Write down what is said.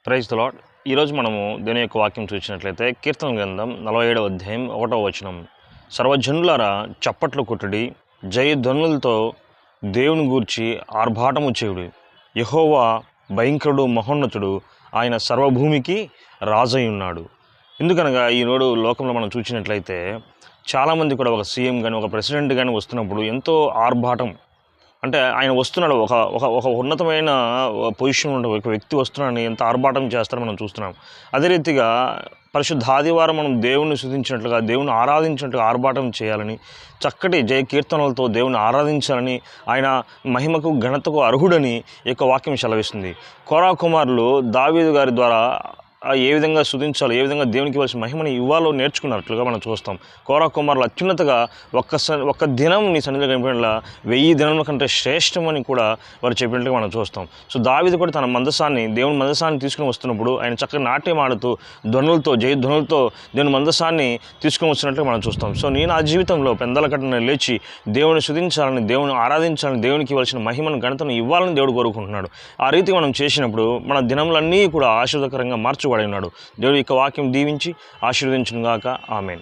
Praise the lord. ఈరోజు మనము దేవుని యొక్క వాక్యం చూసినట్లయితే కీర్తన గ్రంథం 47వ అధ్యాయం 1వ వచనం. సర్వజనులారా చప్పట్లు కొట్టుడి, జయధ్వనులతో దేవుని గూర్చి ఆర్భాటము చేయుడి. యెహోవా భయంకరుడు, మహోన్నతుడు, ఆయన సర్వభూమికి రాజై ఉన్నాడు. ఎందుకనగా ఈనాడు లోకంలో మనం చూసినట్లయితే చాలామంది కూడా ఒక సీఎం కానీ ఒక ప్రెసిడెంట్ కానీ వస్తున్నప్పుడు ఎంతో ఆర్భాటం, అంటే ఆయన వస్తున్నాడు, ఒక ఒక ఒక ఉన్నతమైన పొజిషన్ ఉండే ఒక వ్యక్తి వస్తున్నాడని ఎంత ఆర్భాటం చేస్తారో మనం చూస్తున్నాం. అదే రీతిగా పరిశుద్ధ ఆదివారం మనం దేవుణ్ణి స్తుతించినట్లుగా, దేవుని ఆరాధించినట్లుగా ఆర్భాటం చేయాలని, చక్కటి జయ కీర్తనలతో దేవుని ఆరాధించాలని, ఆయన మహిమకు ఘనతకు అర్హుడని ఈ యొక్క వాక్యం సెలవిస్తుంది. కోరా కుమారులు దావీదు గారి ద్వారా ఏ విధంగా స్తుతించాలో, ఏ విధంగా దేవునికి ఇవ్వాల్సిన మహిమని ఇవ్వాలో నేర్చుకున్నట్లుగా మనం చూస్తాం. కోరా కుమారులు అత్యున్నతగా ఒక్క దినం నీ సన్నిధిలో కనిపినట్లా 1000 దినముల కంటే శ్రేష్టమని కూడా వారు చెప్పినట్లుగా మనం చూస్తాం. సో దావీదు కూడా తన మందసాన్ని, దేవుని మందసాన్ని తీసుకుని వస్తున్నప్పుడు ఆయన చక్కగా నాట్యం ఆడుతూ ధ్వనులతో, జయధ్వనులతో దేవుని మందసాన్ని తీసుకుని వస్తున్నట్లుగా మనం చూస్తాం. సో నేను ఆ జీవితంలో పెందల కట్టన లేచి దేవుని స్తుతించాలని, దేవుని ఆరాధించాలని, దేవునికి ఇవ్వాల్సిన మహిమను, ఘనతను ఇవ్వాలని దేవుడు కోరుకుంటున్నాడు. ఆ రీతిగా మనం చేసినప్పుడు మన దినములన్నీ కూడా ఆశీర్వాదకరంగా మార్చబడి ఉన్నాడు. దేవుడి యొక్క వాక్యం దీవించి ఆశీర్వదించును గాక. ఆమేన్.